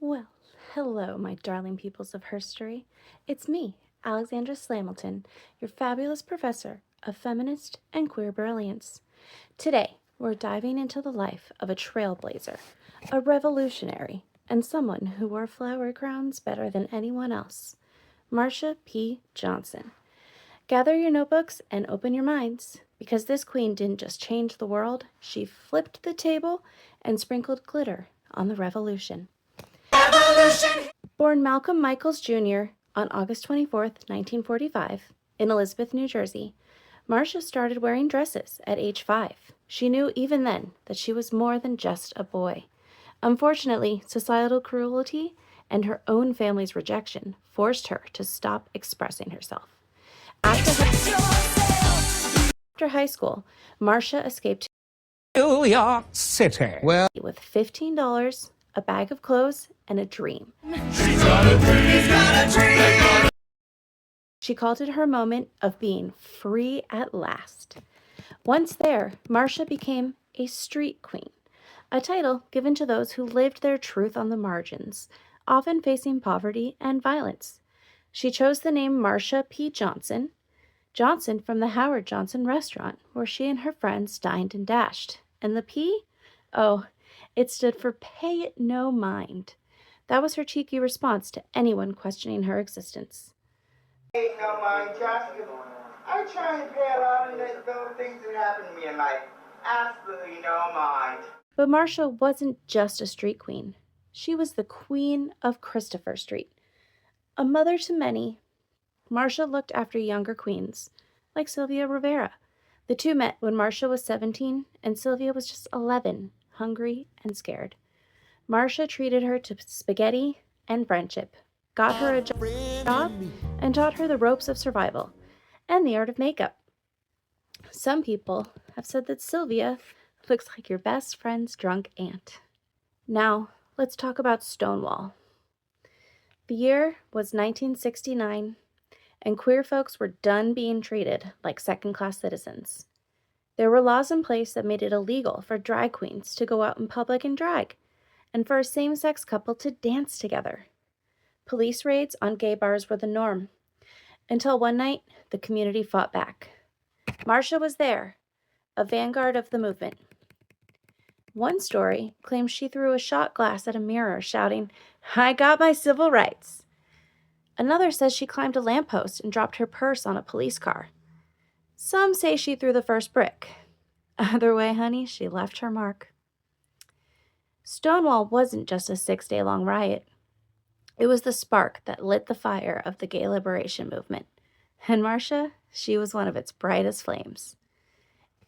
Well, hello, my darling peoples of history. It's me, Alexandra Slamiton, your fabulous professor of feminist and queer brilliance. Today, we're diving into the life of a trailblazer, a revolutionary, and someone who wore flower crowns better than anyone else, Marsha P. Johnson. Gather your notebooks and open your minds, because this queen didn't just change the world, she flipped the table and sprinkled glitter on the revolution. Born Malcolm Michaels Jr. on August 24th, 1945, in Elizabeth, New Jersey, Marsha started wearing dresses at age 5. She knew even then that she was more than just a boy. Unfortunately, societal cruelty and her own family's rejection forced her to stop expressing herself. After high school, Marsha escaped New York City. Well, with $15, a bag of clothes, and a dream. she's got a dream. He's got a dream. She called it her moment of being free at last. Once there, Marsha became a street queen, a title given to those who lived their truth on the margins, often facing poverty and violence. She chose the name Marsha P. Johnson from the Howard Johnson restaurant, where she and her friends dined and dashed. And the P? Oh, it stood for Pay It No Mind. That was her cheeky response to anyone questioning her existence. Pay it no mind, Josh. I try and pay a lot of those things that happen to me in life. Absolutely no mind. But Marsha wasn't just a street queen. She was the queen of Christopher Street. A mother to many, Marsha looked after younger queens, like Sylvia Rivera. The two met when Marsha was 17 and Sylvia was just 11, hungry and scared. Marsha treated her to spaghetti and friendship, got her a job, and taught her the ropes of survival and the art of makeup. Some people have said that Sylvia looks like your best friend's drunk aunt. Now, let's talk about Stonewall. The year was 1969, and queer folks were done being treated like second-class citizens. There were laws in place that made it illegal for drag queens to go out in public and drag, and for a same-sex couple to dance together. Police raids on gay bars were the norm, until one night, the community fought back. Marsha was there, a vanguard of the movement. One story claims she threw a shot glass at a mirror, shouting, "I got my civil rights." Another says she climbed a lamppost and dropped her purse on a police car. Some say she threw the first brick. Either way, honey, she left her mark. Stonewall wasn't just a 6-day-long riot. It was the spark that lit the fire of the gay liberation movement. And Marsha, she was one of its brightest flames.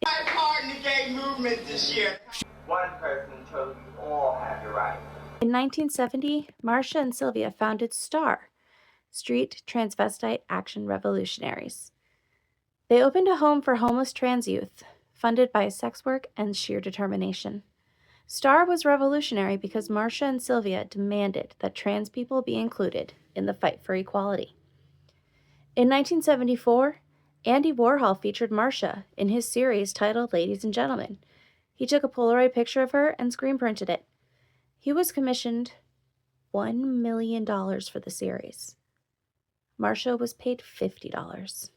I'm part in the gay movement this year. One person told you all have your rights. In 1970, Marsha and Sylvia founded STAR, Street Transvestite Action Revolutionaries. They opened a home for homeless trans youth, funded by sex work and sheer determination. STAR was revolutionary because Marsha and Sylvia demanded that trans people be included in the fight for equality. In 1974, Andy Warhol featured Marsha in his series titled Ladies and Gentlemen. He took a Polaroid picture of her and screen printed it. He was commissioned $1 million for the series. Marsha was paid $50.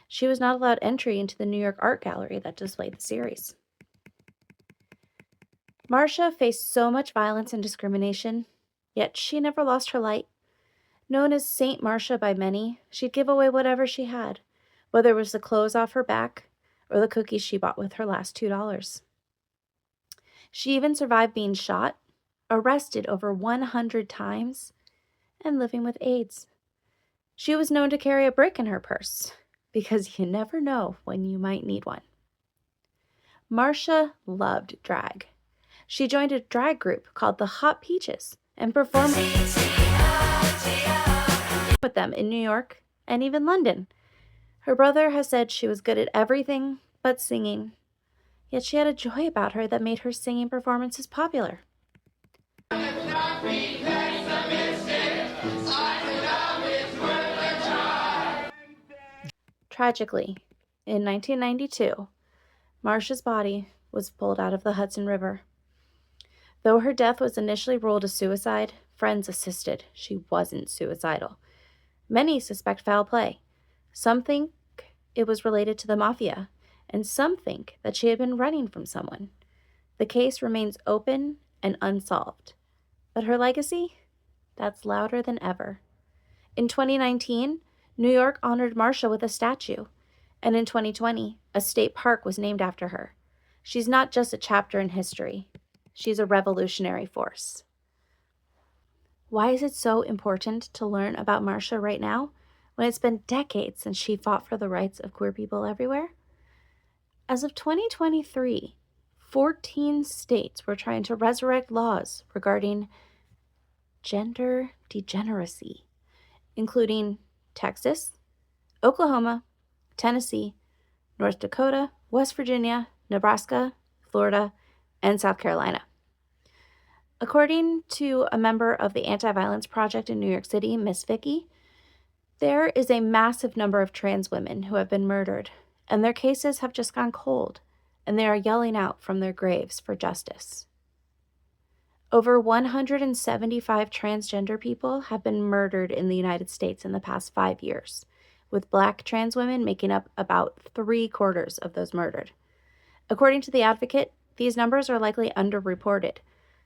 She was not allowed entry into the New York Art Gallery that displayed the series. Marsha faced so much violence and discrimination, yet she never lost her light. Known as Saint Marsha by many, she'd give away whatever she had, whether it was the clothes off her back or the cookies she bought with her last $2. She even survived being shot, arrested over 100 times, and living with AIDS. She was known to carry a brick in her purse, because you never know when you might need one. Marsha loved drag. She joined a drag group called the Hot Peaches and performed with them in New York and even London. Her brother has said she was good at everything but singing, yet she had a joy about her that made her singing performances popular. Tragically, in 1992, Marsha's body was pulled out of the Hudson River. Though her death was initially ruled a suicide, friends insisted she wasn't suicidal. Many suspect foul play. Some think it was related to the mafia, and some think that she had been running from someone. The case remains open and unsolved. But her legacy? That's louder than ever. In 2019, New York honored Marsha with a statue, and in 2020, a state park was named after her. She's not just a chapter in history, she's a revolutionary force. Why is it so important to learn about Marsha right now, when it's been decades since she fought for the rights of queer people everywhere? As of 2023, 14 states were trying to resurrect laws regarding gender degeneracy, including Texas, Oklahoma, Tennessee, North Dakota, West Virginia, Nebraska, Florida, and South Carolina. According to a member of the Anti-Violence Project in New York City, Miss Vicky, there is a massive number of trans women who have been murdered, and their cases have just gone cold, and they are yelling out from their graves for justice. Over 175 transgender people have been murdered in the United States in the past 5 years, with Black trans women making up about 3/4 of those murdered. According to The Advocate, these numbers are likely underreported.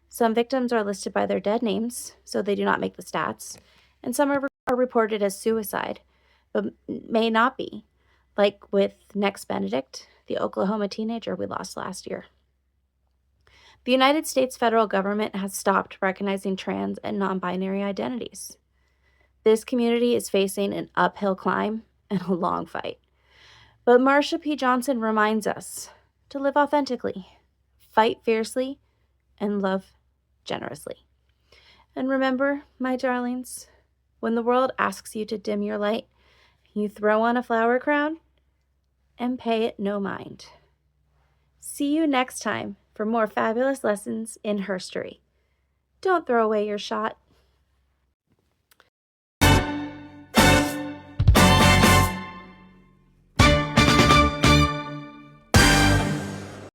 Some victims are listed by their dead names, so they do not make the stats, and some are reported as suicide, but may not be, like with Next Benedict, the Oklahoma teenager we lost last year. The United States federal government has stopped recognizing trans and non-binary identities. This community is facing an uphill climb and a long fight. But Marsha P. Johnson reminds us to live authentically, fight fiercely, and love generously. And remember, my darlings, when the world asks you to dim your light, you throw on a flower crown and pay it no mind. See you next time for more fabulous lessons in herstory. Don't throw away your shot.